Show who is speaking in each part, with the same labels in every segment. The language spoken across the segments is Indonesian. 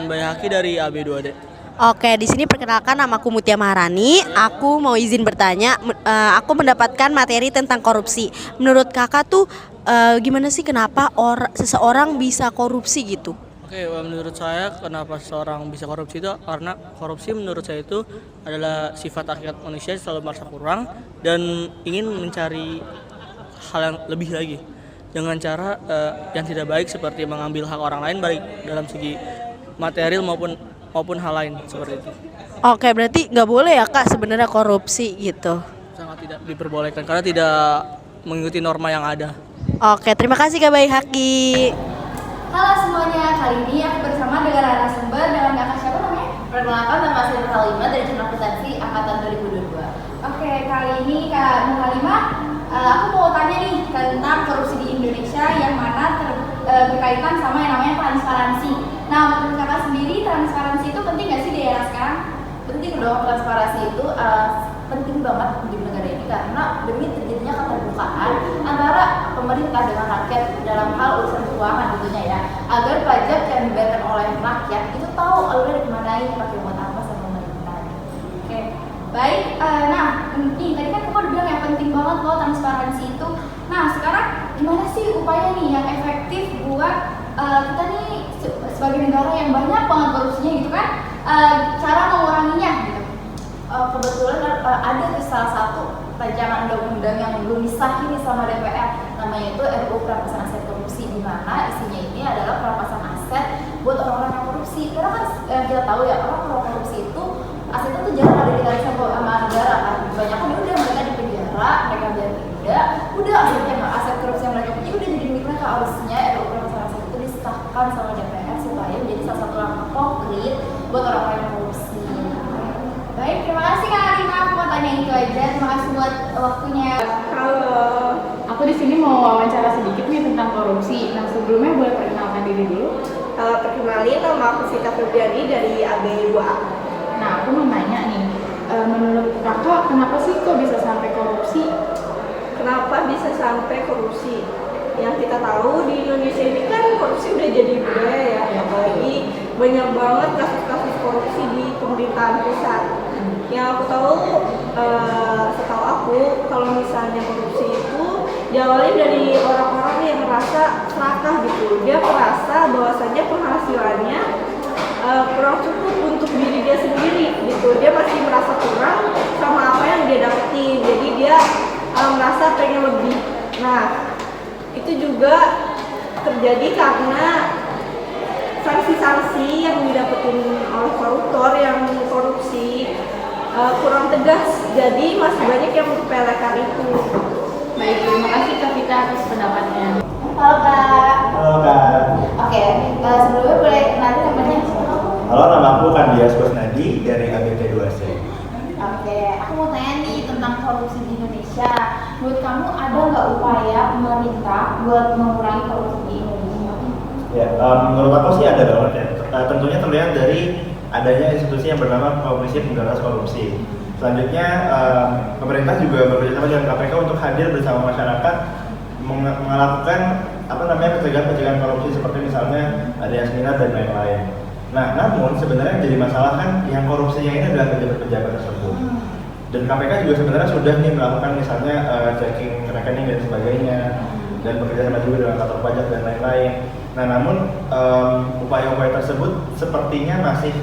Speaker 1: dan Bayhaki dari AB2D.
Speaker 2: Oke, di sini perkenalkan namaku Mutia Maharani. Aku mau izin bertanya. Aku mendapatkan materi tentang korupsi. Menurut kakak tuh gimana sih kenapa seseorang bisa korupsi gitu?
Speaker 1: Oke, menurut saya kenapa seseorang bisa korupsi itu karena korupsi menurut saya itu adalah sifat hakikat manusia selalu merasa kurang dan ingin mencari hal yang lebih lagi dengan cara yang tidak baik seperti mengambil hak orang lain baik dalam segi material maupun hal lain seperti itu.
Speaker 2: Oke, berarti nggak boleh ya kak sebenarnya korupsi gitu.
Speaker 1: Sangat tidak diperbolehkan karena tidak mengikuti norma yang ada.
Speaker 2: Oke, terima kasih kak Bayhaki.
Speaker 3: Halo semuanya, kali ini aku bersama dengan narasumber dengan kakak siapa namanya?
Speaker 4: Perkenalkan, nama saya Nur Halimah dari Jurnal Akuntansi Angkatan 2022.
Speaker 3: Oke, kali ini Kak Nur Halimah, aku mau tanya nih tentang korupsi di Indonesia yang mana berkaitan sama yang namanya transparansi. Nah, menurut kakak sendiri transparansi itu penting nggak sih di era sekarang?
Speaker 4: Penting dong, transparansi itu penting banget di negara ini karena demi terjadinya keterbukaan antara pemerintah dengan rakyat dalam hal urusan keuangan tentunya ya, agar pajak yang dibayarkan oleh rakyat itu tahu alurnya dimanai, pakai buat apa sama pemerintah.
Speaker 3: Oke, baik. Nah, nih tadi kan kamu udah bilang ya penting banget loh transparansi itu. Nah, sekarang gimana sih upaya nih yang efektif buat kita nih sebagai negara yang banyak banget korupsinya gitu kan, cara menguranginya gitu?
Speaker 4: Kebetulan ada di salah satu rancangan undang-undang yang belum disahkan sama DPR, namanya itu RUU Perampasan Aset Korupsi, di mana isinya ini adalah perampasan aset buat orang-orang yang korupsi. Karena kan kita tahu ya, orang korupsi itu asetnya tuh jarang ada ditarik sama negara kan. Kebanyakan ya udah mereka di penjara, mereka biar udah aset korupsi yang mereka punya udah jadi milik mereka. Harusnya RUU Perampasan Aset itu disahkan sama DPR supaya menjadi salah satu langkah konkret buat orang-orang yang korupsi.
Speaker 3: Baik, terima kasih Kak Arina. Aku mau tanya itu aja. Terima kasih buat waktunya.
Speaker 5: Halo, aku di sini mau wawancara sedikit nih tentang korupsi. Nah, sebelumnya boleh perkenalkan diri dulu.
Speaker 6: Perkenalin, nama aku Sita Febriani dari AB2A.
Speaker 5: Nah, aku mau nanya nih, menurut kakak kenapa sih kok bisa sampai korupsi?
Speaker 6: Kenapa bisa sampai korupsi? Yang kita tahu di Indonesia ini kan korupsi udah jadi budaya ya, apalagi banyak banget kasus-kasus korupsi di pemerintahan pusat. Yang aku tahu, setahu aku, kalau misalnya korupsi itu diawali dari orang-orang yang merasa serakah gitu. Dia merasa bahwasannya penghasilannya kurang cukup untuk diri dia sendiri gitu. Dia masih merasa kurang sama apa yang dia dapetin. Jadi dia merasa pengen lebih. Nah, itu juga terjadi karena sanksi-sanksi yang didapetin oleh koruptor yang korupsi kurang tegas, jadi masih banyak yang menyepelekan itu.
Speaker 5: Baik, terima kasih Kak Vita atas pendapatnya.
Speaker 4: Halo Kak.
Speaker 7: Halo Kak.
Speaker 4: Oke, sebelumnya boleh kenalin namanya?
Speaker 7: Halo, nama aku Kandias Kusnadi dari ABT2C.
Speaker 4: Oke, aku mau tanya nih tentang korupsi di Indonesia. Menurut kamu ada nggak upaya pemerintah buat mengurangi korupsi di Indonesia?
Speaker 7: Ya, menurut aku sih ada banget ya. Tentunya terlihat dari adanya institusi yang bernama Komisi Pemberantasan Korupsi. Selanjutnya, pemerintah juga bekerjasama dengan KPK untuk hadir bersama masyarakat melakukan pencegahan korupsi seperti misalnya ada yang seminar dan lain-lain. Nah, namun sebenarnya yang jadi masalah kan yang korupsinya ini adalah pejabat-pejabat tersebut. Dan KPK juga sebenarnya sudah nih melakukan misalnya checking rekening dan sebagainya, dan bekerja sama juga dengan kantor pajak dan lain-lain. Nah, namun upaya-upaya tersebut sepertinya masih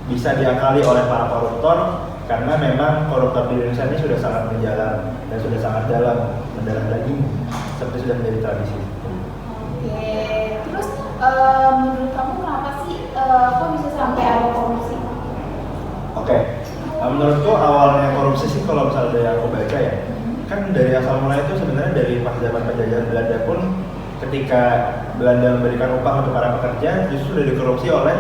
Speaker 7: bisa diakali oleh para koruptor karena memang koruptor di Indonesia ini sudah sangat menjalar dan sudah sangat dalam mendalam daging seperti sudah menjadi tradisi.
Speaker 4: Oke, terus menurut kamu kenapa sih kok bisa sampai ada korupsi?
Speaker 7: Oke, menurutku awalnya korupsi sih kalau misalnya dari aku baca ya, kan dari asal mulai itu sebenarnya dari pas zaman penjajahan Belanda pun ketika Belanda memberikan upah untuk para pekerja justru sudah dikorupsi oleh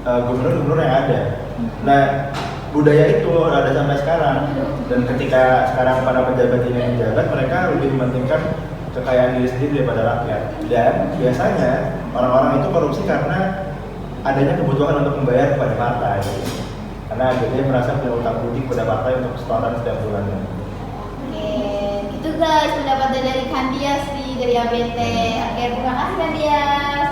Speaker 7: gubernur-gubernur yang ada. Nah, budaya itu ada sampai sekarang, dan ketika sekarang para pejabat ini yang menjabat, mereka lebih mementingkan kekayaan diri sendiri daripada rakyat. Dan biasanya orang-orang itu korupsi karena adanya kebutuhan untuk membayar kepada partai, karena dia merasa punya utang budi kepada partai untuk setoran setiap bulannya.
Speaker 4: Oke, gitu guys pendapat dari Kandias dari ABT. Oke, terima kasih Kandias.